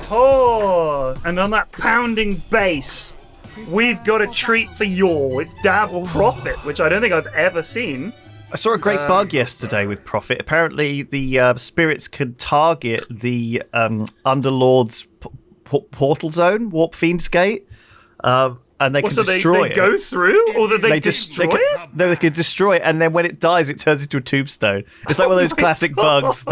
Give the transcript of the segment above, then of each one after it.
Oh, and on that pounding bass, we've got a treat for y'all. It's Dav Prophet, which I don't think I've ever seen. I saw a great bug yesterday with Prophet. Apparently, the spirits could target the Underlord's portal zone, Warp Fiend's Gate, and they could destroy it. They go through, or that they destroy it? No, they could destroy it, and then when it dies, it turns into a tombstone. It's like one of those classic bugs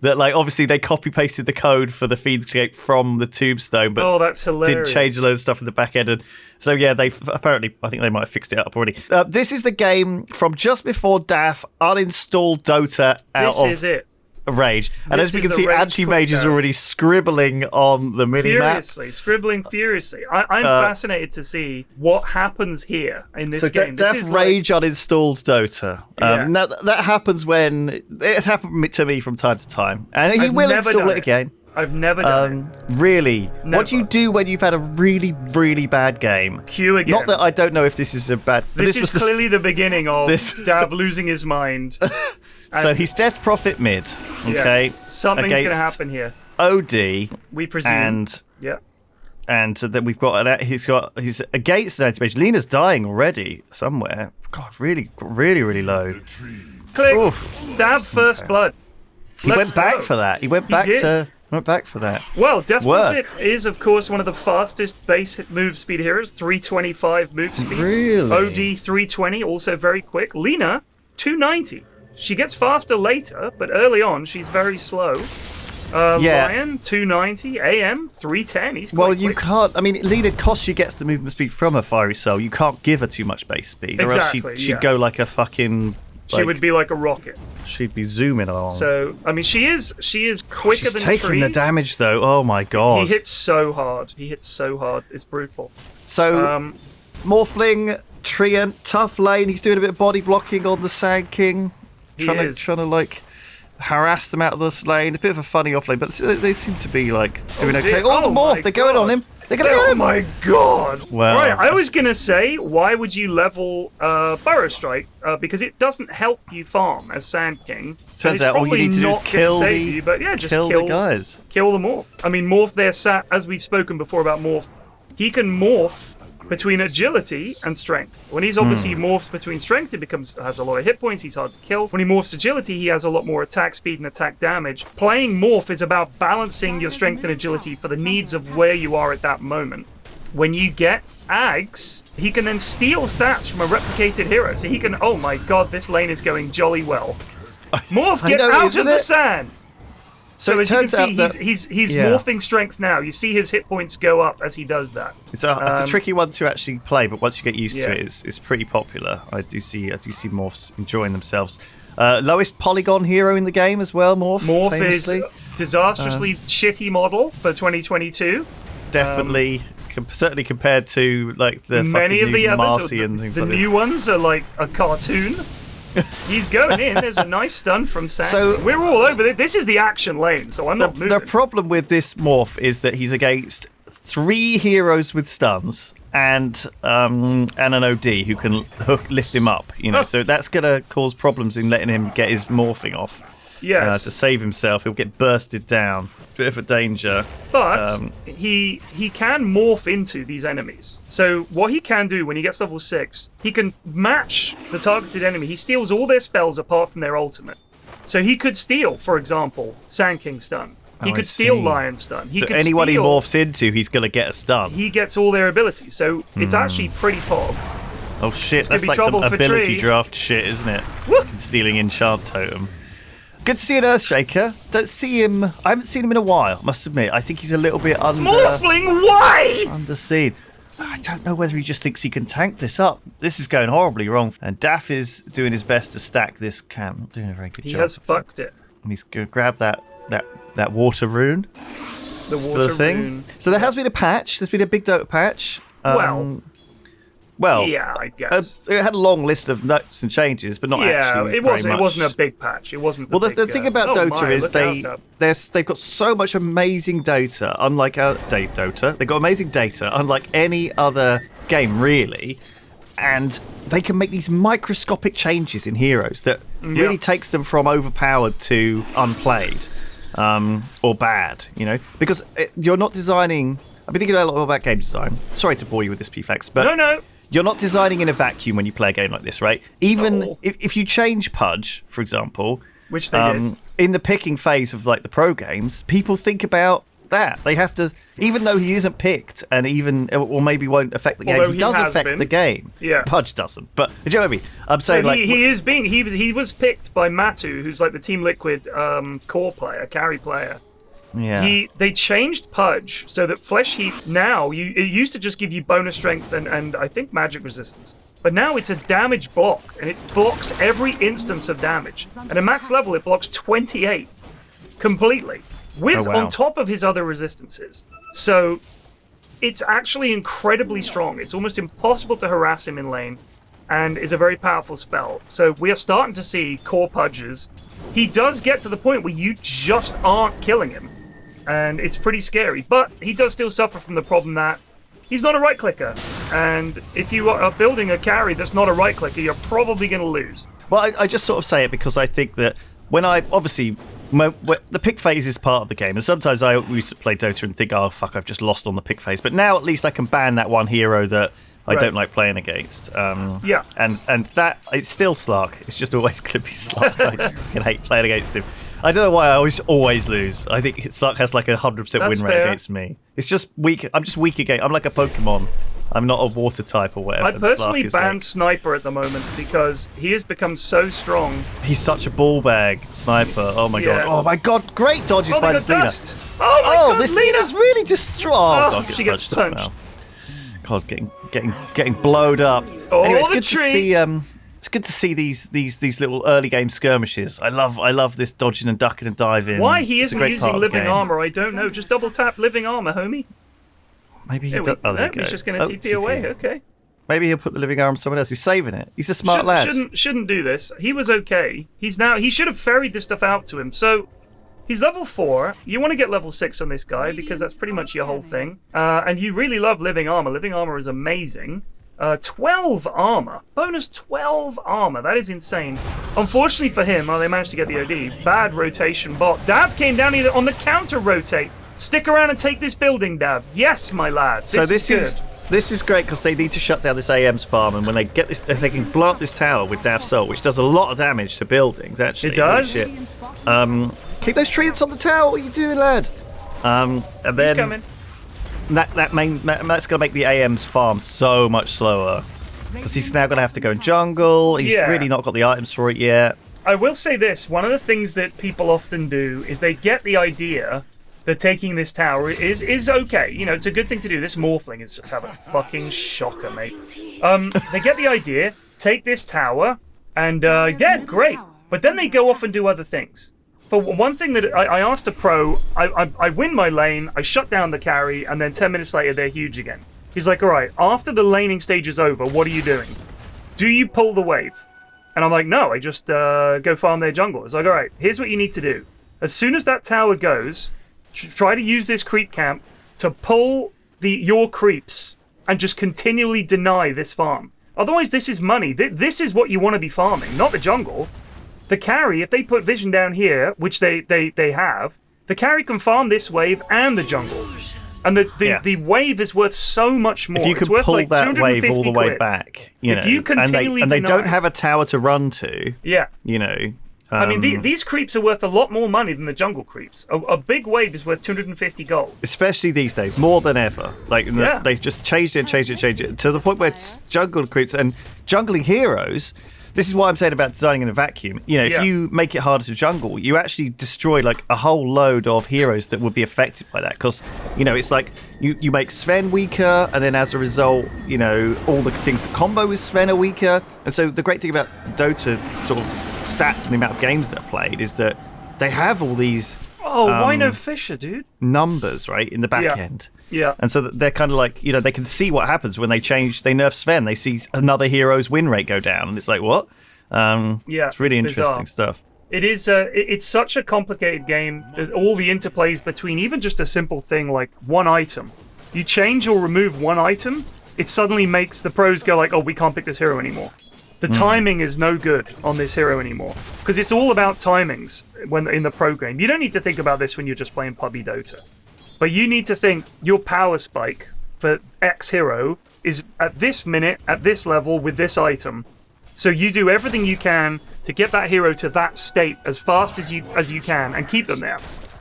that like obviously they copy pasted the code for the Fiend's Gate from the tombstone, but that's hilarious. Did change a load of stuff in the back end. And so yeah, they apparently, I think they might have fixed it up already. This is the game from just before DAF uninstalled Dota out of This is it. Rage. And as we can see, Anti-Mage is already scribbling on the minimap. Scribbling furiously. I'm fascinated to see what happens here in this game. This is Rage uninstalled Dota. Now, that happens when... It happened to me from time to time. And he will install it again. I've never done it. Really? Never. What do you do when you've had a really, really bad game? Queue again. Not that I don't know if this is a bad... This is clearly the beginning of Dav losing his mind. So he's Death Prophet mid, okay? Yeah. Something's going to happen here. OD. We presume. And then we've got he's against an Anti-Mage. Lena's dying already somewhere. God, really, really, really low. Click. Dav first blood. He went back for that. He went back for that. Well, Death Prophet is, of course, one of the fastest base move speed heroes. 325 move speed. Really? OD 320, also very quick. Lena 290. She gets faster later, but early on she's very slow. Lion 290, AM 310. He's quite quick. You can't. I mean, Lena, because she gets the movement speed from her Fiery Soul, you can't give her too much base speed, or else she'd go like a fucking. She would be like a rocket. She'd be zooming along. So, I mean, she is quicker than She's taking the damage though. Oh my god. He hits so hard. It's brutal. So, Morphling, Treant, tough lane. He's doing a bit of body blocking on the Sand King. Trying to like harass them out of this lane. A bit of a funny off lane, but they seem to be like doing okay. Oh, the morph! They're going on him. They're going to get him. Oh my god! Well, right, I was gonna say, why would you level Burrow Strike? Because it doesn't help you farm as Sand King. Turns out all you need to do is kill the guys. Kill the morph. I mean, morph there sat, as we've spoken before about morph. He can morph between agility and strength. When he's obviously morphs between strength, he has a lot of hit points, he's hard to kill. When he morphs agility, he has a lot more attack speed and attack damage. Playing morph is about balancing your strength and agility for the needs of where you are at that moment. When you get Ags, he can then steal stats from a replicated hero. So he can, oh my god, this lane is going jolly well. Morph, get out of the sand! So as you can see, he's morphing strength now. You see his hit points go up as he does that. It's a tricky one to actually play, but once you get used to it, it's pretty popular. I do see morphs enjoying themselves. Lowest polygon hero in the game as well. Morph famously. Is disastrously shitty model for 2022. Definitely. Certainly compared to like the many of the others, the new ones are like a cartoon. He's going in. There's a nice stun from Sam. So we're all over it. This is the action lane, so I'm not moving. The problem with this morph is that he's against 3 heroes with stuns and an OD who can lift him up. So that's gonna cause problems in letting him get his morphing off. Yes. To save himself, he'll get bursted down. Bit of a danger. But he can morph into these enemies. So what he can do when he gets level 6, he can match the targeted enemy. He steals all their spells apart from their ultimate. So he could steal, for example, Sand King stun. He could steal Lion stun. So anyone he morphs into, he's going to get a stun. He gets all their abilities. So it's actually pretty pog. Oh shit, that's like some ability draft shit, isn't it? Stealing Enchant Totem. Good to see an Earthshaker. Don't see him. I haven't seen him in a while, must admit. I think he's a little bit Morphling, why? Underseen. I don't know whether he just thinks he can tank this up. This is going horribly wrong. And Daff is doing his best to stack this cam. Not doing a very good job. He has fucked it. And he's going to grab that water rune. The water rune. So there has been a patch. There's been a big Dota patch. Well, yeah, I guess it had a long list of notes and changes, but not actually. It wasn't a big patch. It wasn't. The thing about Dota is they've got so much amazing data. Unlike Dota, they've got amazing data, unlike any other game really, and they can make these microscopic changes in heroes that really takes them from overpowered to unplayed. or bad, because you're not designing. I've been thinking a lot about game design. Sorry to bore you with this, Flax, but no. You're not designing in a vacuum when you play a game like this, right? Even if you change Pudge, for example, which they did in the picking phase of like the pro games, people think about that. They have to, even though he isn't picked, and or maybe won't affect the game. Although he does affect the game. Yeah, Pudge doesn't. But do you know what I mean? I'm saying he was picked by Matu, who's like the Team Liquid core player, carry player. Yeah. They changed Pudge so that Flesh Heap now it used to just give you bonus strength and I think magic resistance. But now it's a damage block, and it blocks every instance of damage. And at max level it blocks 28 completely. On top of his other resistances. So it's actually incredibly strong. It's almost impossible to harass him in lane, and is a very powerful spell. So we are starting to see core Pudges. He does get to the point where you just aren't killing him, and it's pretty scary. But he does still suffer from the problem that he's not a right clicker, and if you are building a carry that's not a right clicker, you're probably going to lose. Well, I just sort of say it because I think that when the pick phase is part of the game, and sometimes I used to play Dota and think, oh fuck, I've just lost on the pick phase. But now at least I can ban that one hero that I don't like playing against. And that, it's still Slark. It's just always going to be Slark. I just fucking hate playing against him. I don't know why I always lose. I think Slark has like a 100% win rate against me. It's just weak. I'm just weak again. I'm like a Pokemon. I'm not a water type or whatever. I personally ban Sniper at the moment because he has become so strong. He's such a ball bag, Sniper. Oh my god. Oh my god. Great dodges by this Lina. Oh my god, this Lina's really destroyed. Oh god, she gets punched. God, getting blowed up. Anyway, it's good to see. It's good to see these little early game skirmishes. I love this dodging and ducking and diving. Why he isn't using living armor, I don't know. Just double tap living armor, homie. Maybe he does. He's just going to TP away. Okay. Maybe he'll put the living arm somewhere else. He's saving it. He's a smart lad. Shouldn't do this. He was okay. He should have ferried this stuff out to him. So he's level 4. You want to get level 6 on this guy because that's pretty much your whole thing. And you really love living armor. Living armor is amazing. 12 armor. Bonus 12 armor. That is insane. Unfortunately for him, they managed to get the OD. Bad rotation bot. Dav came down here on the counter rotate. Stick around and take this building, Dav. Yes, my lad. This is great because they need to shut down this AM's farm, and when they get this, if they can blow up this tower with Dav's Soul, which does a lot of damage to buildings, actually. It does. Keep those treants on the tower. What are you doing, lad? And then he's coming. That's going to make the AM's farm so much slower because he's now going to have to go in jungle. He's really not got the items for it yet. I will say this: one of the things that people often do is they get the idea that taking this tower is okay. It's a good thing to do. This Morphling is just having a fucking shocker, mate. They get the idea, take this tower, and great. But then they go off and do other things. For one thing that I asked a pro, I win my lane, I shut down the carry, and then 10 minutes later they're huge again. He's like, all right, after the laning stage is over, what are you doing? Do you pull the wave? And I'm like, no, I just go farm their jungle. It's like, all right, here's what you need to do. As soon as that tower goes, try to use this creep camp to pull your creeps and just continually deny this farm. Otherwise, this is money. This is what you want to be farming, not the jungle. The carry, if they put vision down here, which they have, the carry can farm this wave and the jungle. And the wave is worth so much more. If you can pull that wave all the way back, if you continually and they don't have a tower to run to, I mean, these creeps are worth a lot more money than the jungle creeps. A big wave is worth 250 gold. Especially these days, more than ever. They've just changed it to the point where jungle creeps and jungling heroes. This is what I'm saying about designing in a vacuum. If you make it harder to jungle, you actually destroy like a whole load of heroes that would be affected by that. Because, it's like you make Sven weaker, and then as a result, all the things that combo with Sven are weaker. And so the great thing about the Dota sort of stats and the amount of games that are played is that they have all these why no Fisher, dude? Numbers, right, in the back end. Yeah. And so they're kind of like, they can see what happens when they nerf Sven. They see another hero's win rate go down, and it's like, what? It's really interesting stuff. It is. It's such a complicated game. There's all the interplays between even just a simple thing like one item. You change or remove one item, it suddenly makes the pros go like, oh, we can't pick this hero anymore. The timing is no good on this hero anymore because it's all about timings when in the pro game. You don't need to think about this when you're just playing pubby Dota, but you need to think your power spike for X hero is at this minute, at this level, with this item. So you do everything you can to get that hero to that state as fast as you can and keep them there.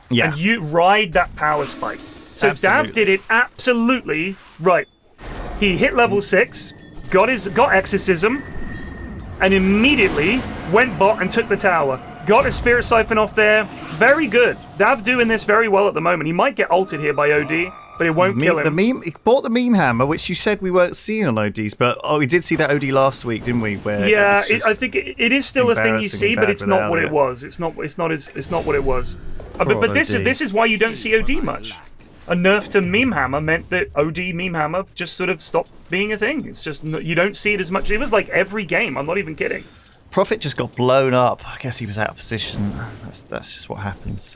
Yeah. And you ride that power spike. So Absolutely. Dav did it absolutely right. He hit level 6, got exorcism, and immediately went bot and took the tower. Got a Spirit Siphon off there. Very good. Dav doing this very well at the moment. He might get ulted here by OD, but it won't kill him. He bought the meme hammer, which you said we weren't seeing on ODs, but we did see that OD last week, didn't we? Where yeah, I think it is still a thing you see, but it's not what it was. It's not what it was. But this is why you don't see OD much. A nerf to meme hammer meant that OD meme hammer just sort of stopped being a thing. It's just you don't see it as much. It was like every game. I'm not even kidding. Prophet just got blown up. I guess he was out of position. That's just what happens.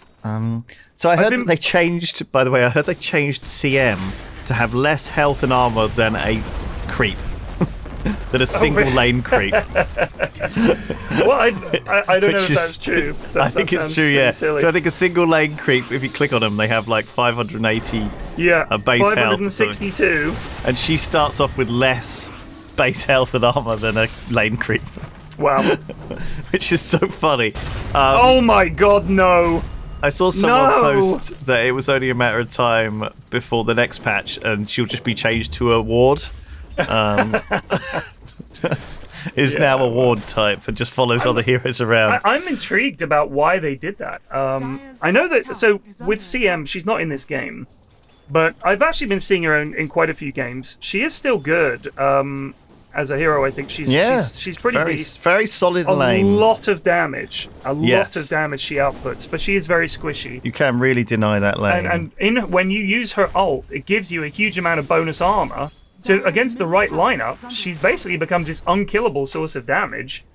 So I heard that they changed. By the way, I heard they changed CM to have less health and armor than a creep, than a single lane creep. Well, I don't know if that's true. I think it's true. Yeah. Silly. So I think a single lane creep, if you click on them, they have like 580. Base 562. Health. And she starts off with less base health and armor than a lane creep. Wow. Which is so funny. Oh my god, no. I saw someone post that it was only a matter of time before the next patch and she'll just be changed to a ward. Is now a ward type and just follows other heroes around. I'm intrigued about why they did that. I know that, so with CM, she's not in this game, but I've actually been seeing her in quite a few games. She is still good. As a hero, I think she's pretty decent. Very solid lane. A lot of damage. A lot of damage she outputs, but she is very squishy. You can't really deny that lane. And when you use her ult, it gives you a huge amount of bonus armor. So against the right lineup, she's basically becomes this unkillable source of damage.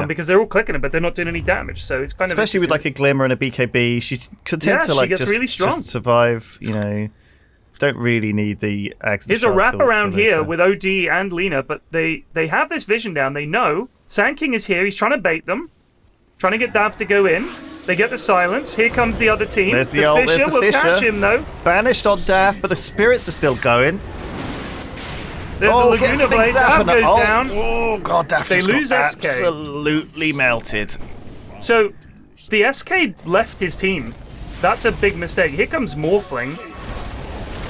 Because they're all clicking it, but they're not doing any damage. So it's kind of especially with like a Glimmer and a BKB, she's content to like just survive. You know. Don't really need the axe. There's a wraparound here with OD and Lena, but they have this vision down. They know Sand King is here. He's trying to bait them, trying to get Dav to go in. They get the silence. Here comes the other team. There's the ult. There's the Fisher will catch him though. Banished on Dav, but the spirits are still going. There's the Laguna Blade. Dav goes down. Oh god, Dav just lose got SK. Absolutely melted. So the SK left his team. That's a big mistake. Here comes Morphling.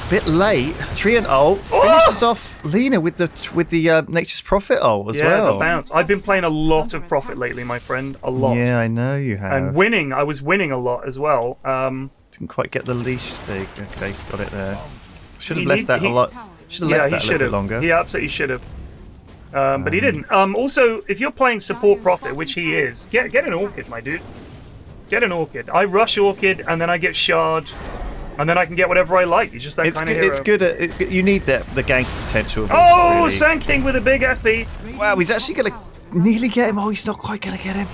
Bit late. Treant ult finishes off Lena with the Nature's Prophet ult as well. Yeah, the bounce. I've been playing a lot of Prophet lately, my friend. A lot. Yeah, I know you have. And winning. I was winning a lot as well. Didn't quite get the leash thing. Okay, got it there. Should have left that a lot. Should have left that a little bit longer. He absolutely should have. But he didn't. Also, if you're playing support Prophet, which he is, get an Orchid, my dude. Get an Orchid. I rush Orchid, and then I get Shard. And then I can get whatever I like. He's just that kind of hero. It's good. You need that for the gank potential. Oh, really. Sand King with a big FP. Wow, he's actually going to nearly get him. Oh, he's not quite going to get him.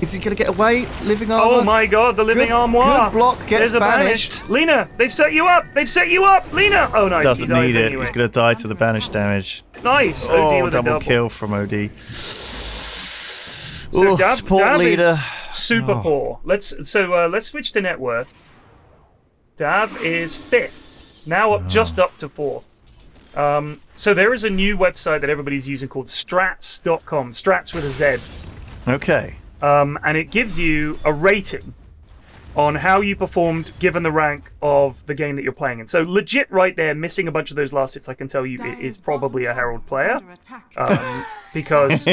Is he going to get away? Living armor? Oh my god, the living armoire. Good block, gets banished. Lena, they've set you up. They've set you up. Lena. Oh, nice. Doesn't need it. Anyway. He's going to die to the banished damage. Nice. Oh, OD with double a double kill from OD. So Dav leader. Is super poor. Let's switch to net worth. Dav is 5th, now just up to 4th. So there is a new website that everybody's using called strats.com, strats with a Z. Okay. And it gives you a rating on how you performed given the rank of the game that you're playing in. So legit right there, missing a bunch of those last hits, I can tell you it is probably a Herald player. Because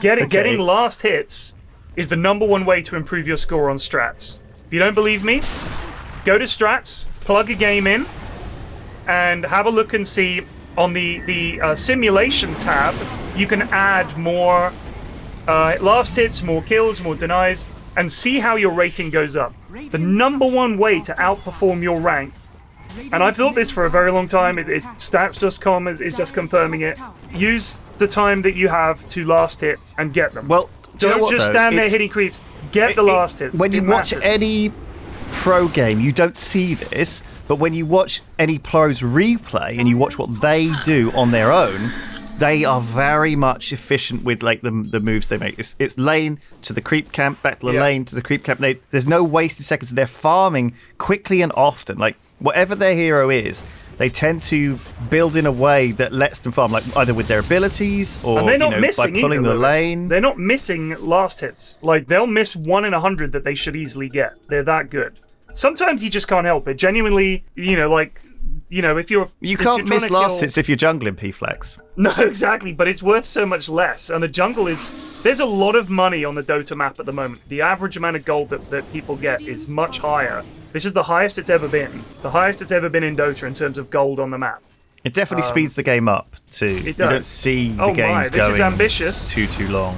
getting last hits is the #1 way to improve your score on strats. If you don't believe me, go to strats, plug a game in, and have a look and see on the simulation tab, you can add more last hits, more kills, more denies, and see how your rating goes up. The #1 way to outperform your rank, and I've thought this for a very long time, stats.com is just confirming it. Use the time that you have to last hit and get them. Well, don't just stand there hitting creeps. Get the last hits. When you watch any pro game, you don't see this, but when you watch any pros replay and you watch what they do on their own, they are very much efficient with like the moves they make. It's lane to the creep camp, back to the lane to the creep camp. There's no wasted seconds. They're farming quickly and often. Like whatever their hero is, they tend to build in a way that lets them farm, like either with their abilities or and they're not missing by pulling either, the lane. They're not missing last hits. Like they'll miss 1 in 100 that they should easily get. They're that good. Sometimes you just can't help it. Genuinely, if you can't miss last hits if you're jungling P-Flax. No, exactly, but it's worth so much less. And the jungle there's a lot of money on the Dota map at the moment. The average amount of gold that people get is much higher. This is the highest it's ever been. The highest it's ever been in Dota in terms of gold on the map. It definitely speeds the game up too. It does. You don't see the games this going is ambitious. too long.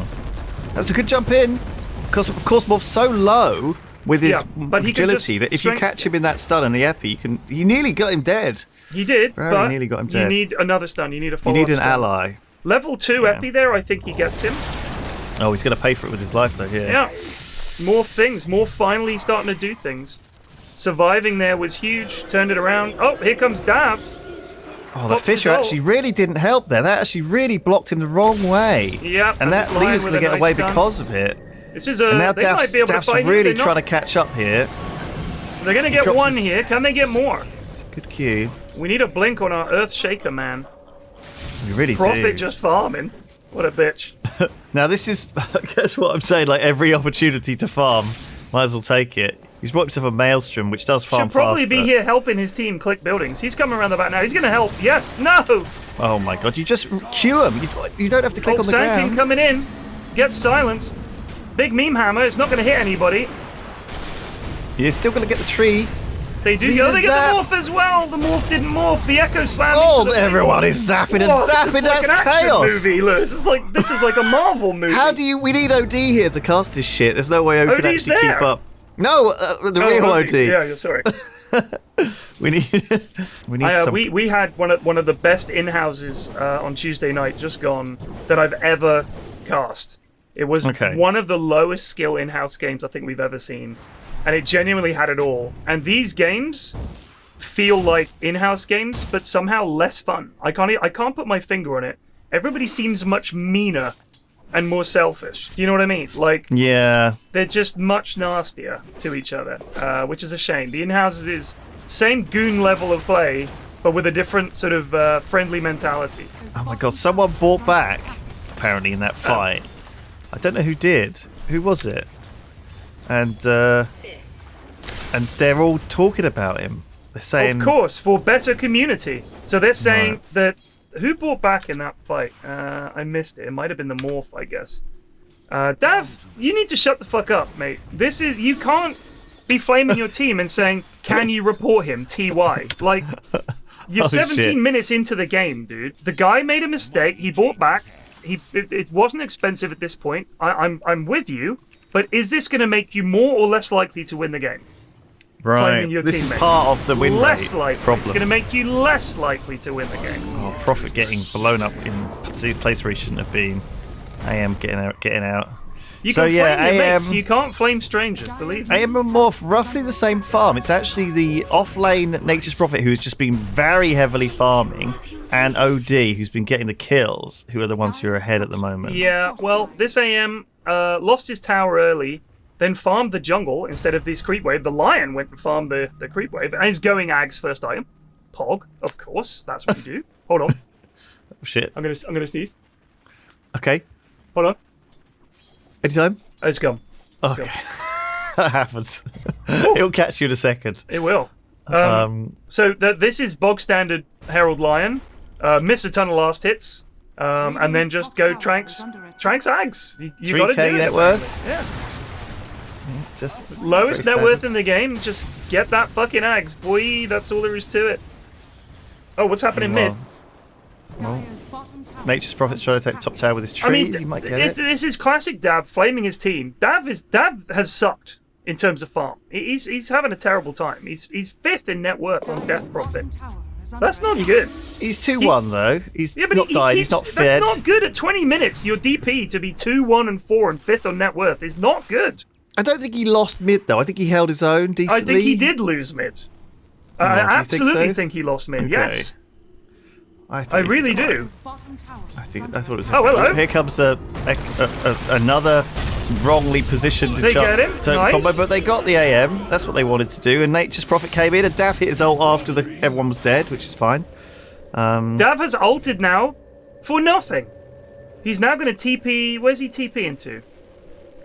That was a good jump in. Because of course Morph's so low with his agility that if you catch him in that stun and the epi, you nearly got him dead. He did, but nearly got him dead. You need another stun. You need a follow-up. You need an stun. ally. Level 2 epi there, I think he gets him. Oh, he's going to pay for it with his life though. Yeah. More things. More finally starting to do things. Surviving there was huge. Turned it around. Oh, here comes Dav. Oh, the Fisher actually really didn't help there. That actually really blocked him the wrong way. Yeah. And that leader's going to get away because of it. This is and now they might be able Dav's to fight really trying to catch up here. They're going to get one here. Can they get more? Good Q. We need a blink on our Earth Shaker, man. We really Prophet just farming. What a bitch. Now this is, I guess what I'm saying, like every opportunity to farm, might as well take it. He's brought himself a Maelstrom, which does farm faster. Should probably faster. be here helping his team click buildings. He's coming around the back now. He's going to help. Yes. No. Oh my god, you just queue him. You don't have to click on the Sand ground. King coming in. Gets silenced. Big meme hammer. It's not going to hit anybody. You're still going to get the tree. They do go. They get the morph as well. The morph didn't morph. The echo slam. Everyone is zapping and zapping. That's like an chaos. Movie, Lewis. This is like a Marvel movie. We need OD here to cast this shit. There's no way OD can actually keep up. No, the real OD. Yeah, you're sorry. we need some. We had one of the best in-houses on Tuesday night just gone that I've ever cast. It was one of the lowest skill in-house games I think we've ever seen. And it genuinely had it all. And these games feel like in-house games, but somehow less fun. I can't put my finger on it. Everybody seems much meaner and more selfish. Do you know what I mean? Like, yeah, they're just much nastier to each other, which is a shame. The in-houses is same goon level of play, but with a different sort of friendly mentality. Oh my god, someone bought back, apparently, in that fight. I don't know who did. Who was it? And they're all talking about him. They're saying, of course, for better community. So they're saying that who bought back in that fight? I missed it. It might have been the morph, I guess. Dav, you need to shut the fuck up, mate. You can't be flaming your team and saying, "Can you report him?" TY. Like, you're 17 minutes into the game, dude. The guy made a mistake. He bought back. It wasn't expensive at this point. I'm with you. But is this going to make you more or less likely to win the game? Right. This is part of the win less rate likely. problem. It's going to make you less likely to win the game. Oh, Prophet getting blown up in a place where he shouldn't have been. AM getting out. You can flame your mates. You can't flame strangers, believe me. AM and Morph, roughly the same farm. It's actually the off-lane Nature's Prophet who's just been very heavily farming, and OD who's been getting the kills, who are the ones who are ahead at the moment. Yeah, well, this AM lost his tower early, then farmed the jungle instead of this creep wave. The lion went and farmed the creep wave, and he's going Ag's first item. Pog, of course, that's what you do. Hold on. Oh shit. I'm gonna sneeze. Okay. Hold on. Anytime? It's gone. Okay. That happens. It'll catch you in a second. It will. So this is bog standard Herald Lion. Miss a ton of last hits. And then just go Tranks Ags. You got to do it. 3k net worth? Yeah. Just lowest net worth in the game. Just get that fucking Ags. Boy, that's all there is to it. Oh, what's happening mid? Well, Nature's Prophet's trying to take top tower with his trees. He might get it. This is classic Dav flaming his team. Dav has sucked in terms of farm. He's having a terrible time. He's 5th in net worth on Death Prophet. That's not good. He's 2-1 though. He's not died. He's not fed. That's not good at 20 minutes. Your DP to be 2, 1, and 4 and 5th on net worth is not good. I don't think he lost mid though. I think he held his own decently. I think he did lose mid. I absolutely think he lost mid. Okay. Yes. I really do. I thought it was. Oh, hello. Here comes another wrongly positioned They get him. Nice. combo, but they got the AM. That's what they wanted to do. And Nature's Prophet came in, and Dav hit his ult after everyone was dead, which is fine. Dav has ulted now for nothing. He's now going to TP. Where's he TP into?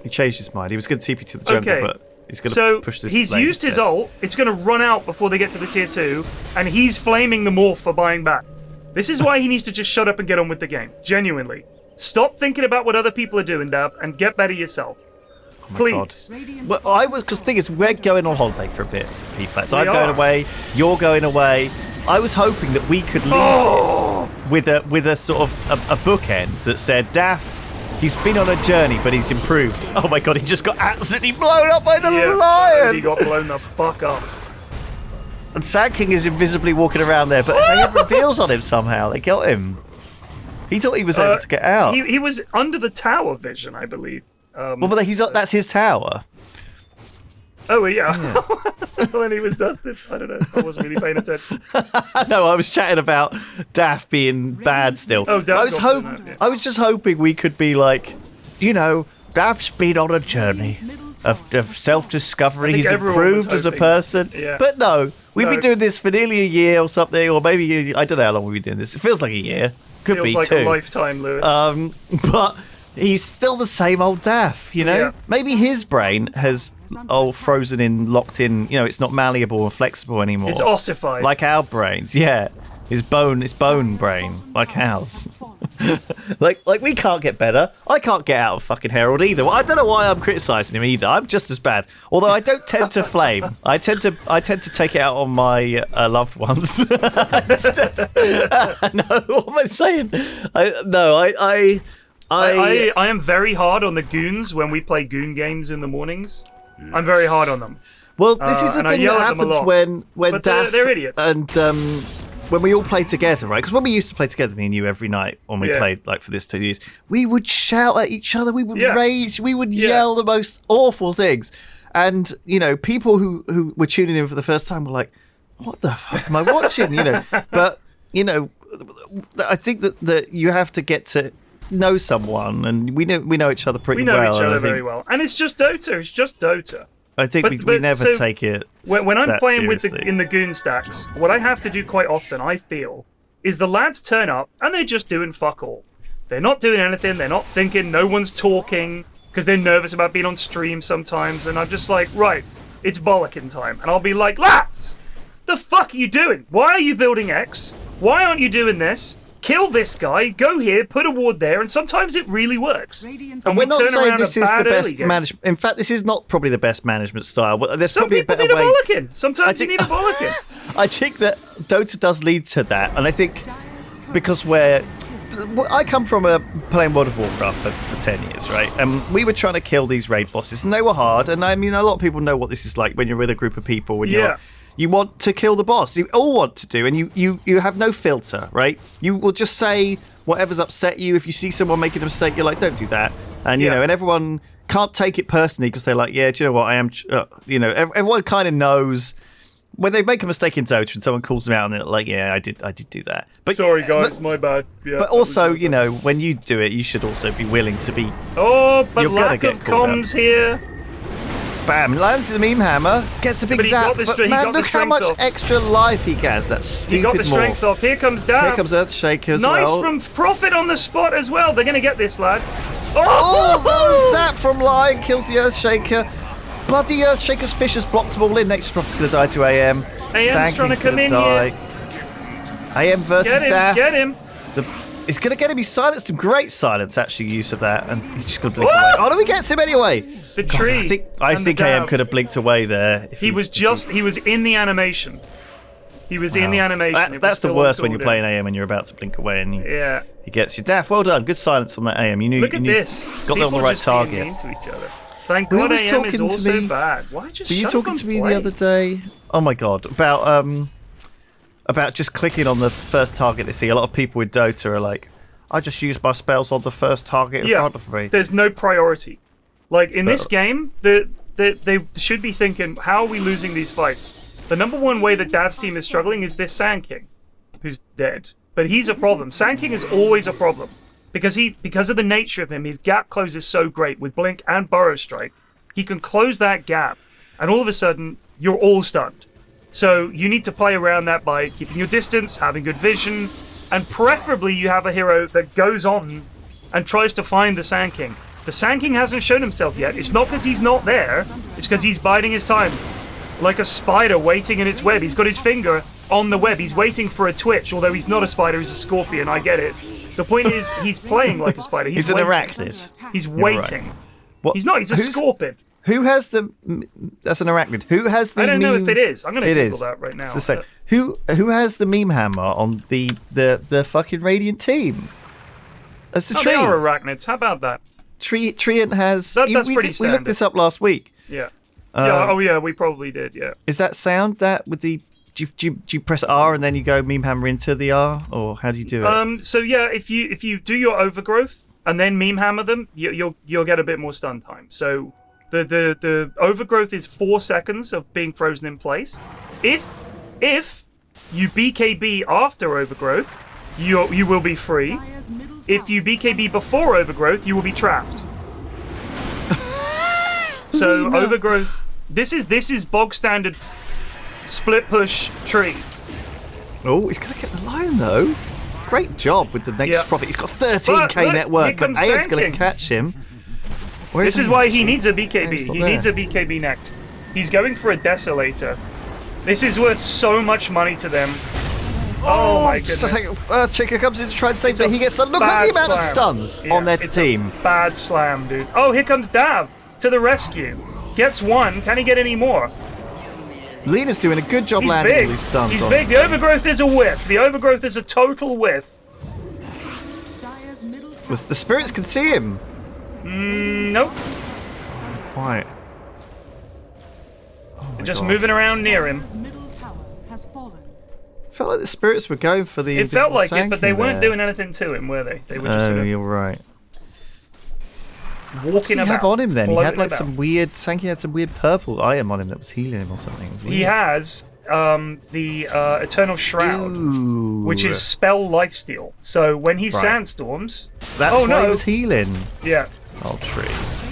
He changed his mind. He was going to TP to the jungle, but he's going to push this. He's used his ult. It's going to run out before they get to the tier 2, and he's flaming the morph for buying back. This is why he needs to just shut up and get on with the game. Genuinely. Stop thinking about what other people are doing, Dav, and get better yourself. Please. Well, because the thing is, we're going on holiday for a bit, P-Flax. I'm going away, you're going away. I was hoping that we could leave this with a sort of a bookend that said, Daff, he's been on a journey, but he's improved. Oh my god, he just got absolutely blown up by the lion! He got blown the fuck up. And Sand King is invisibly walking around there, but they have reveals on him somehow. They got him. He thought he was able to get out. He was under the tower vision, I believe. Well, but that's his tower. Oh, yeah. When he was dusted. I don't know. I wasn't really paying attention. No, I was chatting about Daff being bad still. Oh, Daff I was just hoping we could be like, Daff's been on a journey of self-discovery. He's improved as a person. Yeah. But no, we've been doing this for nearly a year or something, or maybe, I don't know how long we've been doing this. It feels like a year. Could be like 2. a lifetime, Lewis. But he's still the same old Daff, Yeah. Maybe his brain has frozen in, locked in, it's not malleable and flexible anymore. It's ossified. Like our brains, yeah. His bone brain, like ours. like we can't get better. I can't get out of fucking Herald either. Well, I don't know why I'm criticising him either. I'm just as bad. Although I don't tend to flame. I tend to take it out on my loved ones. No, what am I saying? I am very hard on the goons when we play goon games in the mornings. I'm very hard on them. Well, this is the thing that happens when Daff they're idiots. And when we all play together, right? Because when we used to play together, me and you, every night when we played for this 2 years, we would shout at each other, we would rage, we would yell the most awful things. And, people who were tuning in for the first time were like, what the fuck am I watching? But, I think that you have to get to know someone, and we know each other pretty well. We know each other very well. And it's just Dota. It's just Dota. I think we never take it. When I'm playing seriously. in the goon stacks, what I have to do quite often, I feel, is the lads turn up and they're just doing fuck all. They're not doing anything. They're not thinking. No one's talking because they're nervous about being on stream sometimes. And I'm just like, right, it's bollocking time. And I'll be like, lads, the fuck are you doing? Why are you building X? Why aren't you doing this? Kill this guy, go here, put a ward there, and sometimes it really works. And we're not saying this is the best management. In fact, this is not probably the best management style. There's probably a better way. Some people need a bollocking. Sometimes you need a bollocking. I think that Dota does lead to that, and I think because I come from playing World of Warcraft for 10 years, right? And we were trying to kill these raid bosses, and they were hard. And I mean, a lot of people know what this is like when you're with a group of people. When you want to kill the boss. You all want to do, and you have no filter, right? You will just say whatever's upset you. If you see someone making a mistake, you're like, don't do that. And, and everyone can't take it personally because they're like, yeah, do you know what, I am, everyone kind of knows when they make a mistake in Dota and someone calls them out and they're like, yeah, I did do that. But sorry, guys, my bad. Yeah, but also, when you do it, you should also be willing to be... Oh, but lack of comms here. Bam, lands the meme hammer, gets a big zap, but man, look how much extra life he has, that stupid He got the strength off. Here comes Dav. Here comes Earthshaker as well. Nice from Prophet on the spot as well. They're going to get this, lad. Oh, zap from Lion, kills the Earthshaker. Bloody Earthshaker's Fishers blocked them all in. Next Prophet's going to die to AM. AM's trying to come in here. AM versus Daff. Get him. He's going to get him. He silenced him. Great silence, actually, use of that. And he's just going to blink away. Oh, no, he gets him anyway. The tree. I think AM could have blinked away there. He was in the animation. He was in the animation. That's the worst when you're playing AM and you're about to blink away and he gets you. Daff, well done. Good silence on that AM. Look at this. Got them on the right target. Into each other. Thank God AM is also bad. Why just Were you talking to me the other day? Oh my God. About just clicking on the first target they see. A lot of people with Dota are like, I just use my spells on the first target in front of me. There's no priority. Like in this game, they should be thinking, how are we losing these fights? The number one way that Dav's team is struggling is this Sand King, who's dead. but he's a problem. Sand King is always a problem because of the nature of him. His gap close is so great with Blink and Burrow Strike. He can close that gap, and all of a sudden you're all stunned. So you need to play around that by keeping your distance, having good vision, and preferably you have a hero that goes on and tries to find the Sand King. The Sand King hasn't shown himself yet. It's not because he's not there. It's because he's biding his time. Like a spider waiting in its web. He's got his finger on the web. He's waiting for a twitch, although he's not a spider, he's a scorpion. I get it. The point is, he's playing like a spider. He's an arachnid. He's waiting. Right. He's not, he's a scorpion. Who has the... That's an arachnid. Who has the I don't know meme... if it is. I'm going to Google that right now. It's the same. Who has the meme hammer on the fucking Radiant team? That's the tree. They are arachnids. How about that? Treant has... That's pretty standard. We looked this up last week. Yeah. Yeah, we probably did, yeah. Is that sound that with the... Do you press R and then you go meme hammer into the R? Or how do you do it? So yeah, if you do your overgrowth and then meme hammer them, you'll get a bit more stun time. So the overgrowth is 4 seconds of being frozen in place. If you BKB after overgrowth, you will be free. If you BKB before overgrowth, you will be trapped. So overgrowth. This is bog standard split push tree. Oh, he's gonna get the lion though. Great job with the Nature's Prophet. He's got 13k net worth, but Aeon's gonna catch him. This is why he needs a BKB. He needs a BKB next. He's going for a Desolator. This is worth so much money to them. Oh my goodness. Earthshaker comes in to try and save, but he gets a look at the amount of stuns on their team. Bad slam, dude. Oh, here comes Dav to the rescue. Gets one. Can he get any more? Lena's doing a good job landing all these stuns. He's big. The overgrowth is a whiff. The overgrowth is a total whiff. The spirits can see him. Nope. Quiet. Just moving around near him. Felt like the spirits were going for the. It felt like it, but they weren't doing anything to him, were they? They were just. Oh, you're right. Walking about. What did he have on him then? He had like about. some weird. Sankey had some weird purple item on him that was healing him or something. He has the Eternal Shroud, which is spell lifesteal. So when he sandstorms, that's why he was healing. Yeah. Oh, tree.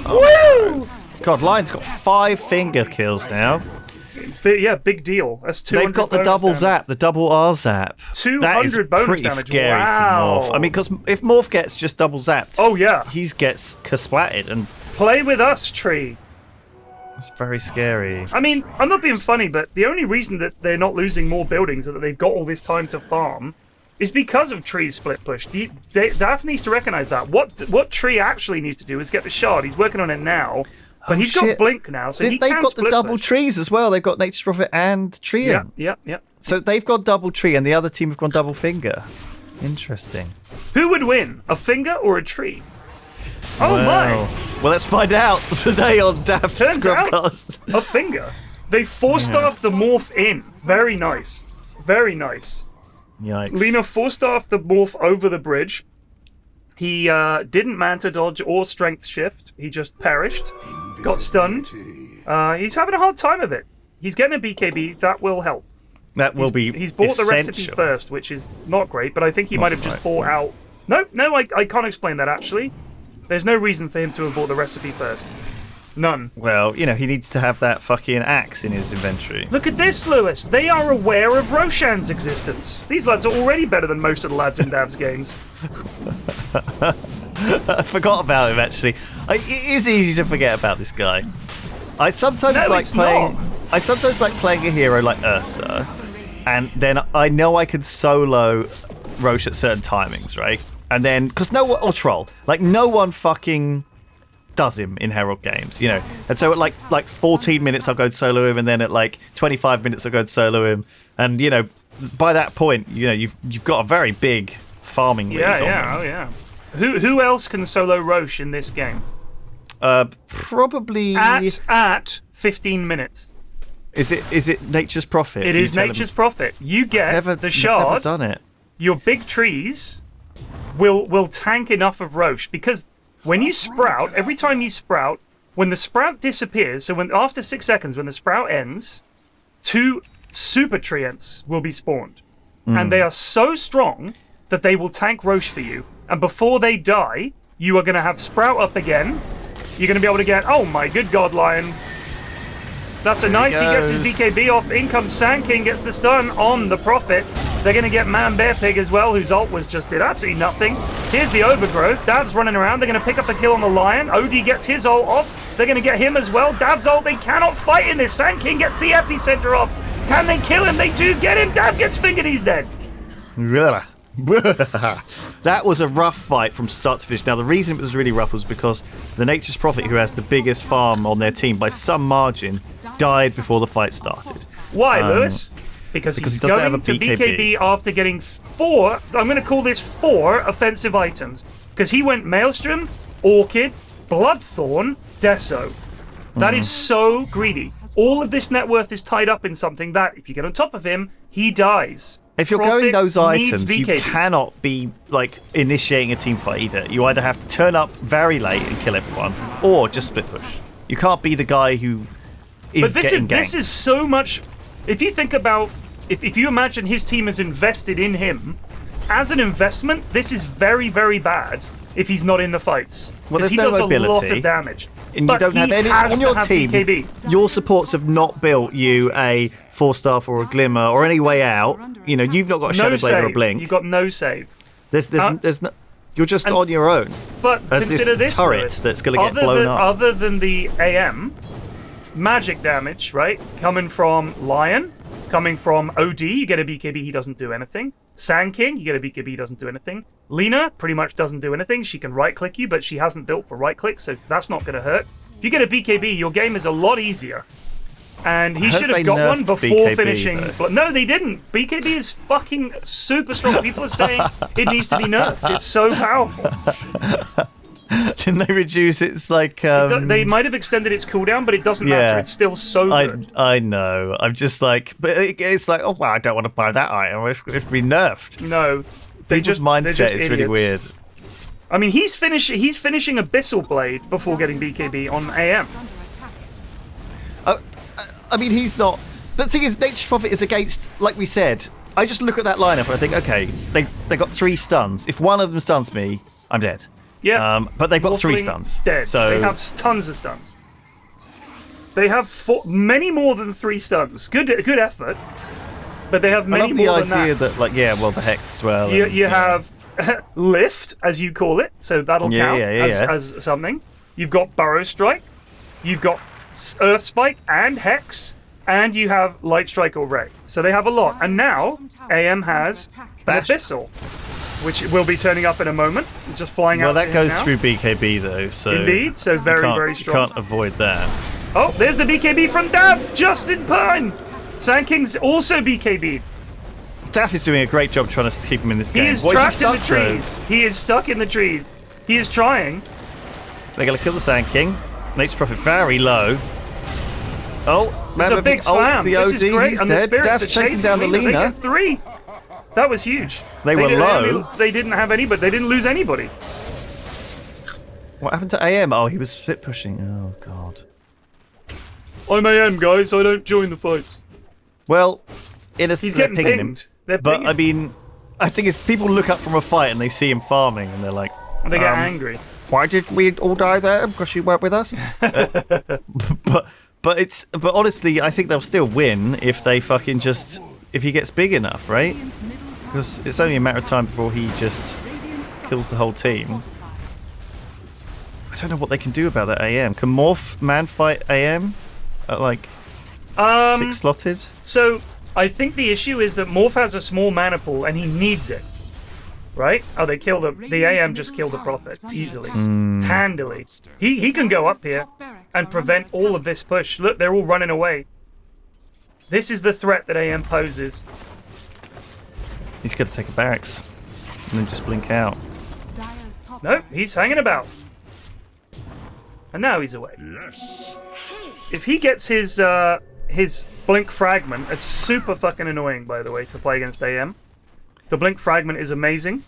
Oh, woo! God, Lion's got 5 finger kills now. Yeah, big deal. That's 200. They've got the double zap, the double R zap. 200 bonus pretty damage. Scary for Morph. I mean, because if Morph gets just double zapped, he gets kasplatted and. Play with us, tree. It's very scary. I mean, I'm not being funny, but the only reason that they're not losing more buildings and that they've got all this time to farm is because of Tree's split push. Daff needs to recognize that. What Tree actually needs to do is get the shard. He's working on it now. But he's got Blink now, so he can They've got the double push. trees as well. They've got Nature's Prophet and Treant. Yeah. So they've got double tree, and the other team have gone double finger. Interesting. Who would win, a finger or a tree? Oh my! Well, let's find out today on Daft's Scrubcast. A finger. They four-staffed the morph in. Very nice. Very nice. Yikes. Lena four-staffed the morph over the bridge. He didn't manta dodge or strength shift. He just perished. Got stunned. He's having a hard time of it. He's getting a BKB. That will help. That will be He's bought essential. the recipe first, which is not great, but I think he might have just bought out... No, I can't explain that, actually. There's no reason for him to have bought the recipe first. None. Well, he needs to have that fucking axe in his inventory. Look at this, Lewis. They are aware of Roshan's existence. These lads are already better than most of the lads in Dav's games. I forgot about him, actually. It is easy to forget about this guy. I sometimes like playing a hero like Ursa, and then I know I can solo Rosh at certain timings, right? And then, because or Troll, no one fucking does him in Herald games, And so at like 14 minutes I'll go solo him, and then at 25 minutes I'll go solo him, and by that point, you've got a very big farming lead on him. Oh yeah. Who else can solo Rosh in this game? Probably at 15 minutes. Is it Nature's Prophet? It is Nature's Prophet. You get the shard. Never done it. Your big trees will tank enough of Rosh, because when you sprout, every time you sprout, when the sprout disappears, so after 6 seconds, when the sprout ends, 2 super treants will be spawned. And they are so strong that they will tank Roche for you. And before they die, you are going to have Sprout up again. You're going to be able to get... Oh my good God, Lion. That's a nice... He gets his BKB off. In comes Sand King, gets the stun on the Prophet. They're going to get Man Bear Pig as well, whose ult did absolutely nothing. Here's the Overgrowth. Dav's running around. They're going to pick up the kill on the Lion. OD gets his ult off. They're going to get him as well. Dav's ult, they cannot fight in this. Sand King gets the epicenter off. Can they kill him? They do get him. Dav gets fingered. He's dead. That was a rough fight from start to finish. Now, the reason it was really rough was because the Nature's Prophet, who has the biggest farm on their team by some margin, died before the fight started. Why, Lewis? Because he's he doesn't going have a to BKB after getting 4, I'm going to call this 4 offensive items. Because he went Maelstrom, Orchid, Bloodthorn, Deso. That is so greedy. All of this net worth is tied up in something that, if you get on top of him, he dies. If you're going those items, you cannot be like initiating a team fight either. You either have to turn up very late and kill everyone, or just split push. You can't be the guy who is getting ganked. This is so much... If you think about... If you imagine his team is invested in him, as an investment, this is very, very bad if he's not in the fights. Because he does a lot of damage. And you don't have any on your team. BKB. Your supports have not built you a 4-star or a Glimmer or any way out. You know, you've not got a Shadow Blade or a Blink. You've got no save. There's no. You're just on your own. But consider this turret that's going to get blown up. Other than the AM, magic damage, right? Coming from Lion, coming from OD, you get a BKB, he doesn't do anything. Sand King, you get a BKB, he doesn't do anything. Lena pretty much doesn't do anything. She can right-click you, but she hasn't built for right-click, so that's not going to hurt. If you get a BKB, your game is a lot easier. And he should have got one before BKB, finishing. But no, they didn't. BKB is fucking super strong. People are saying it needs to be nerfed. It's so powerful. Didn't they reduce its like... They might have extended its cooldown, but it doesn't matter. It's still so good. I know. I'm just like... But it's like, oh, wow, I don't want to buy that item. It's been nerfed. No. People's mindset is really weird. I mean, he's finishing Abyssal Blade before getting BKB on AM. I mean, he's not... But the thing is, Nature's Prophet is against, like we said, I just look at that lineup and I think, okay, they got 3 stuns. If one of them stuns me, I'm dead. Yeah. But they've got 3 stuns. Dead. So they have tons of stuns. They have many more than 3 stuns. Good effort. But they have many more than that. I love the idea that, like, the Hex as well. You have Lift, as you call it, so that'll count as something. You've got Burrow Strike. You've got Earth Spike and Hex. And you have Light Strike or Ray. So they have a lot. And now, AM has an Abyssal, which will be turning up in a moment. It's just flying out. Well, that goes through BKB, though. So indeed, so very, very strong. You can't avoid that. Oh, there's the BKB from Dav, just in time. Sand King's also BKB'd. Daff is doing a great job trying to keep him in this game. He is trapped in the trees. He is stuck in the trees. He is trying. They're going to kill the Sand King. Nature's Prophet very low. Oh, man, a big slam. The OD, this is great. He's and dead. Daff's chasing down the Lena. They get 3. That was huge. They were low. They didn't have anybody. They didn't lose anybody. What happened to AM? Oh, he was split pushing. Oh, God. I'm AM, guys. I don't join the fights. Well, in a he's getting pinged. But I mean, I think it's people look up from a fight and they see him farming and they're like, and they get angry. Why did we all die there? Because you weren't with us. But honestly, I think they'll still win if they fucking if he gets big enough, right? Because it's only a matter of time before he just kills the whole team. I don't know what they can do about that AM. Can Morph man fight AM at like 6 slotted? So I think the issue is that Morph has a small mana pool and he needs it. Right? Oh, they killed the AM just killed the Prophet easily, handily. He can go up here and prevent all of this push. Look, they're all running away. This is the threat that AM poses. He's got to take a barracks and then just blink out. No, he's hanging about. And now he's away. If he gets his blink fragment, it's super fucking annoying, by the way, to play against AM. The blink fragment is amazing.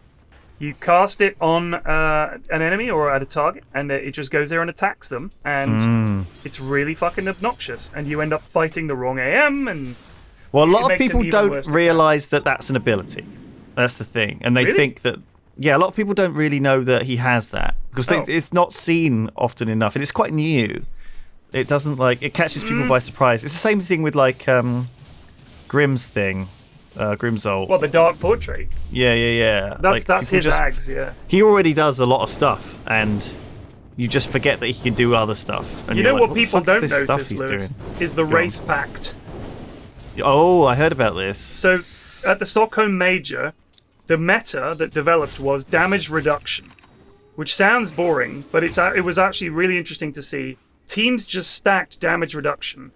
You cast it on an enemy or at a target, and it just goes there and attacks them. And it's really fucking obnoxious. And you end up fighting the wrong AM. And well, a lot of people don't realise that that's an ability. That's the thing. And they Really? think that, a lot of people don't really know that he has that because it's not seen often enough, and it's quite new. It doesn't it catches people by surprise. It's the same thing with Grimm's thing, Grimzolt. Well, the Dark Portrait. Yeah. That's his ags, yeah. He already does a lot of stuff, and you just forget that he can do other stuff. And You know like, what people don't this stuff notice, he's Lewis, doing? is the Go on. Wraith Pact. Oh, I heard about this. So, at the Stockholm Major, the meta that developed was damage reduction, which sounds boring, but it was actually really interesting to see. Teams just stacked damage reduction,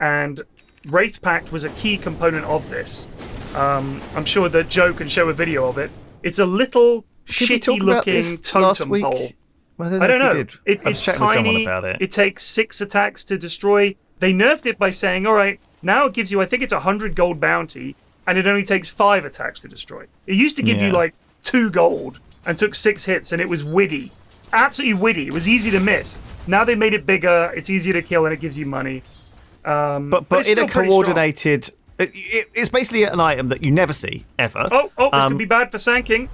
and Wraith Pact was a key component of this. I'm sure that Joe can show a video of it. It's a little shitty-looking totem pole. I don't know. It's tiny. About it. It takes 6 attacks to destroy. They nerfed it by saying, all right, now it gives you, I think it's 100 gold bounty, and it only takes 5 attacks to destroy. It used to give you 2 gold and took 6 hits, and it was witty. Absolutely witty. It was easy to miss. Now they made it bigger, it's easier to kill, and it gives you money. But in a coordinated... It's basically an item that you never see, ever. Oh, this could be bad for sanking.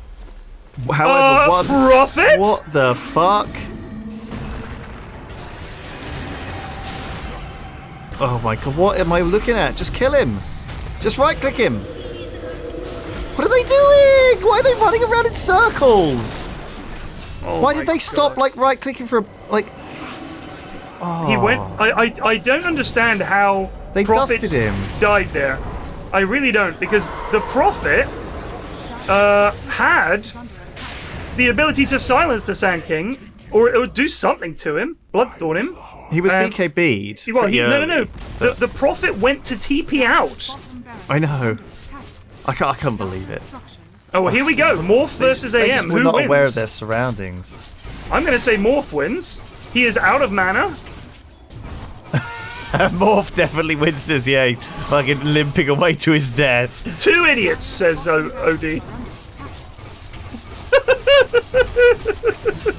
However, Prophet? What the fuck? Oh my god, what am I looking at? Just kill him. Just right-click him. What are they doing? Why are they running around in circles? Why did they stop right-clicking for He went. I don't understand how they Prophet dusted him. Died there. I really don't, because the Prophet had the ability to silence the Sand King, or it would do something to him, bloodthorn him. He was BKB'd. Well, no. The Prophet went to TP out. I know. I can't believe it. Oh, well, here we go. Morph versus They AM. just were Who not wins? aware of their surroundings. I'm going to say Morph wins. He is out of mana. Morph definitely wins this, fucking limping away to his death. 2 idiots, says OD.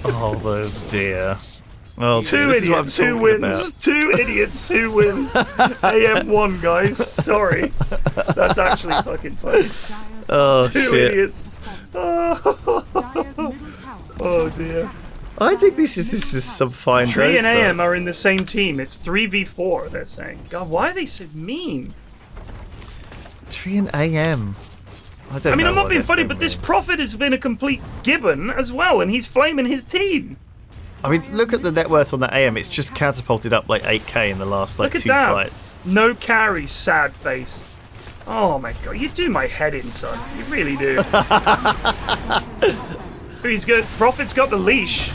Oh dear. Well, 2 idiots, 2 wins. 2 idiots, 2 wins. AM 1, guys. Sorry. That's actually fucking funny. Oh, 2 shit. idiots. Oh dear. I think this is some fine Tree and Dota. AM are in the same team. It's 3v4, they're saying. God, why are they so mean? Tree and AM. I don't know. I mean, I'm not why being they're funny, so but this mean. Prophet has been a complete gibbon as well, and he's flaming his team. I mean, look at the net worth on that AM. It's just catapulted up 8k in the last Look 2 at that. fights. No carry, sad face. Oh my god, you do my head in, son. You really do. He's good. Prophet's got the leash.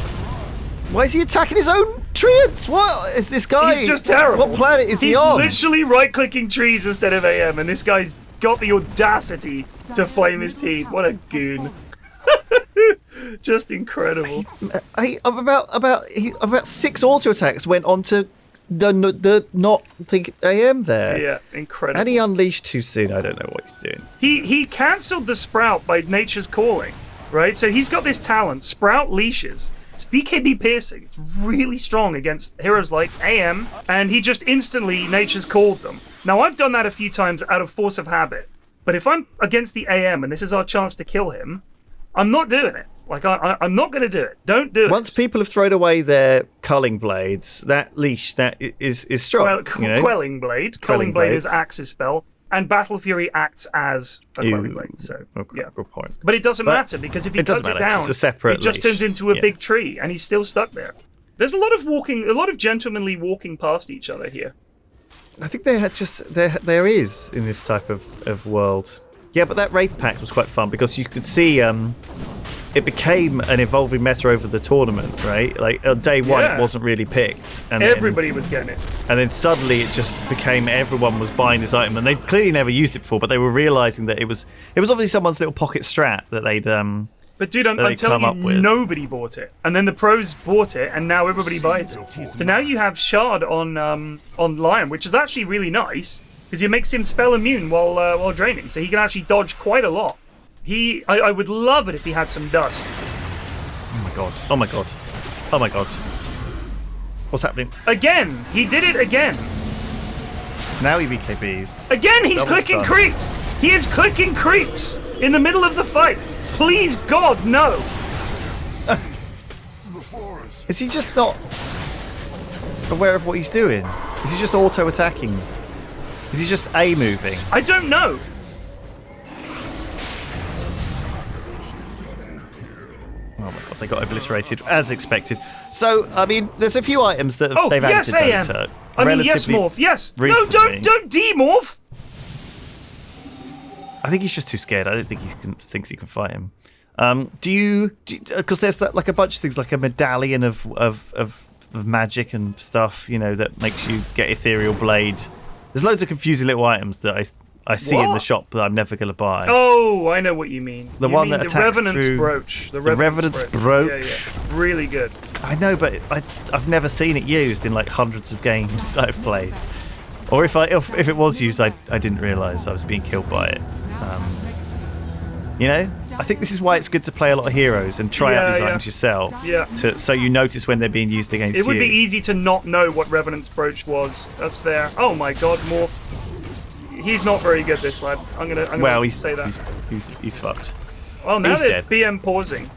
Why is he attacking his own treants? What is this guy? He's just terrible. What planet is he He's on? literally right-clicking trees instead of AM, and this guy's got the audacity to flame his team. What a goon. Just incredible. About 6 auto attacks went onto the not think AM there. Yeah, incredible. And he unleashed too soon. I don't know what he's doing. He cancelled the Sprout by Nature's Calling, right? So he's got this talent, Sprout leashes. It's BKB piercing. It's really strong against heroes like AM, and he just instantly Nature's Called them. Now, I've done that a few times out of force of habit, but if I'm against the AM and this is our chance to kill him, I'm not doing it. I'm not going to do it. Don't do it. Once people have thrown away their culling blades, that leash that is strong. Well, Quelling Blade. Quelling Blade is Axe's spell, and Battle Fury acts as a Quelling Blade. So, okay, yeah. Good point. But it doesn't matter, because if he puts it down, it's a separate it just leash. turns into a big tree, and he's still stuck there. There's a lot of gentlemanly walking past each other here. I think there is in this type of world. Yeah, but that Wraith Pact was quite fun because you could see it became an evolving meta over the tournament, right? Like on day one, it wasn't really picked, and everybody was getting it. And then suddenly it just became everyone was buying this item, and they clearly never used it before, but they were realizing that it was obviously someone's little pocket strat that they'd. But dude, I'm telling you, nobody bought it, and then the pros bought it, and now everybody buys it. So now you have Shard on Lion, which is actually really nice because it makes him spell immune while draining, so he can actually dodge quite a lot. I would love it if he had some dust. Oh my god! Oh my god! Oh my god! What's happening? Again, he did it again. Now he BKBs. Again, he's clicking creeps. He is clicking creeps. in the middle of the fight. Please, God, no. Is he just not aware of what he's doing? Is he just auto-attacking? Is he just A-moving? I don't know. Oh my god, they got obliterated, as expected. So, I mean, there's a few items that they've added to Dota. I mean, yes, Morph, yes. Recently. No, don't demorph. I think he's just too scared. I don't think he thinks he can fight him. Do you? Because there's that, like a bunch of things, like a medallion of magic and stuff, you know, that makes you get Ethereal Blade. There's loads of confusing little items that I see in the shop that I'm never going to buy. Oh, I know what you mean. The one that attacks Revenant's Brooch. The Revenant's Brooch. Yeah. Really good. I know, but I've never seen it used in like hundreds of games I've played. Or if it was used, I didn't realise I was being killed by it. You know, I think this is why it's good to play a lot of heroes and try out these items yourself. Yeah. So you notice when they're being used against you. It would be easy to not know what Revenant's Brooch was. That's fair. Oh my God, Morph. He's not very good, this lad. I'm gonna say that. He's fucked. Well, now he's they're dead. BM pausing.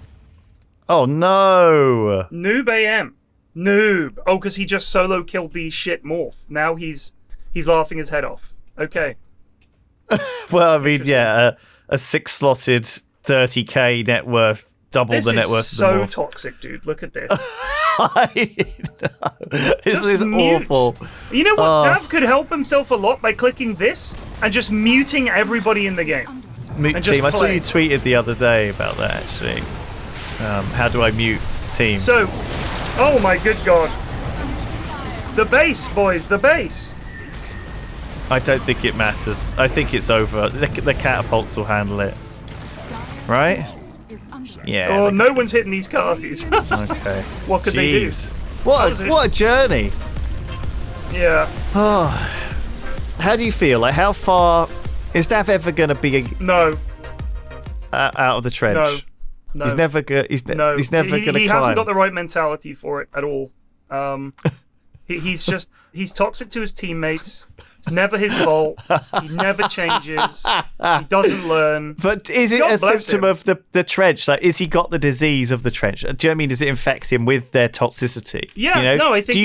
Oh no! Noob AM. Noob. Oh, because he just solo killed the shit Morph. Now he's laughing his head off. Okay. Well, I mean, yeah, a 6-slotted 30k net worth, double the net worth of the Morph. This is so toxic, dude. Look at this. I know. This is awful. You know what? Dav could help himself a lot by clicking this and just muting everybody in the game. Mute team. I saw you tweeted the other day about that, actually. How do I mute team? So, oh my good God. The base, boys, the base. I don't think it matters. I think it's over. The catapults will handle it. Right? Yeah. Oh, no one's hitting these carties. Okay. What could they do? What a journey. Yeah. Oh. How do you feel? Like, how far is Dav ever going to be? No. Out of the trench. No. He's never going. He's never going to climb. He hasn't got the right mentality for it at all. He's toxic to his teammates. It's never his fault. He never changes. He doesn't learn. But is it a symptom of the trench? Like, is he got the disease of the trench? Do you know what I mean? Does it infect him with their toxicity? Yeah, you know? no, I think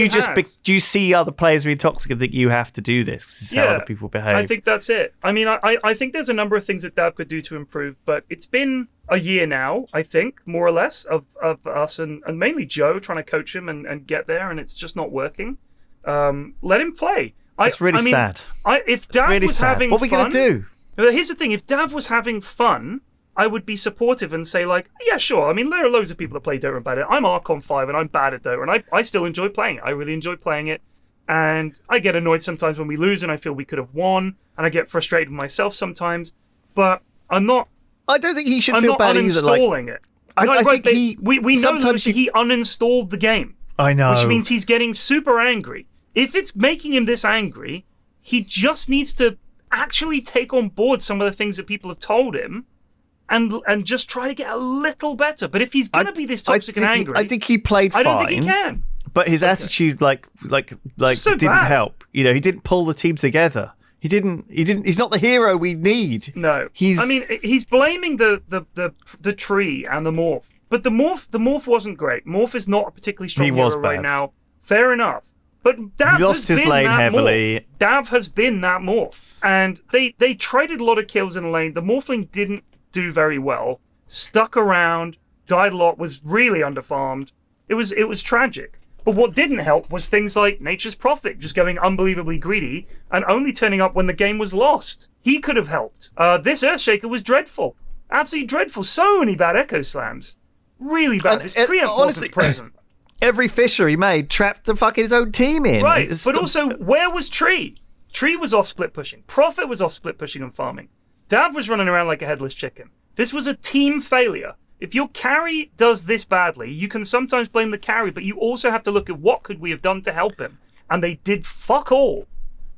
do you see other players being toxic and think you have to do this? 'Cause this is how other people behave. I think that's it. I mean, I think there's a number of things that Dav could do to improve, but it's been a year now, I think, more or less, of us and mainly Joe trying to coach him and get there, and it's just not working. Let him play. It's really sad. If Dav was having fun... What are we going to do? Here's the thing. If Dav was having fun, I would be supportive and say, like, yeah, sure. I mean, there are loads of people that play Dota and bad at it. I'm Archon 5 and I'm bad at Dota, and I still enjoy playing it. I really enjoy playing it. And I get annoyed sometimes when we lose and I feel we could have won. And I get frustrated with myself sometimes. But I'm not... I don't think he should feel bad either. I'm not uninstalling it. I think we know that he uninstalled the game. I know. Which means he's getting super angry. If it's making him this angry, he just needs to actually take on board some of the things that people have told him and just try to get a little better. But if he's going to be this toxic and angry... I think he played fine. I don't think he can. But his attitude didn't help. You know, he didn't pull the team together. He didn't he's not the hero we need. No. He's blaming the tree and the morph. But the morph wasn't great. Morph is not a particularly strong hero right now. Fair enough. But Dav lost his lane heavily. Morph. Dav has been that morph. And they traded a lot of kills in the lane. The Morphling didn't do very well. Stuck around, died a lot, was really underfarmed. It was tragic. But what didn't help was things like Nature's Prophet just going unbelievably greedy and only turning up when the game was lost. He could have helped. This Earthshaker was dreadful. Absolutely dreadful. So many bad Echo Slams. Really bad. His preempt wasn't present. Every fisher he made trapped his own team in. Right, but also, where was Tree? Tree was off split pushing. Prophet was off split pushing and farming. Dav was running around like a headless chicken. This was a team failure. If your carry does this badly, you can sometimes blame the carry, but you also have to look at what could we have done to help him. And they did fuck all.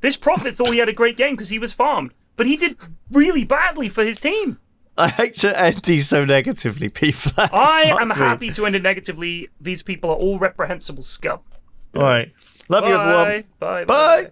This Prophet thought he had a great game because he was farmed, but he did really badly for his team. I hate to end these so negatively, P-Flax. I am happy to end it negatively. These people are all reprehensible scum. All right. Love you, everyone. Bye. Bye.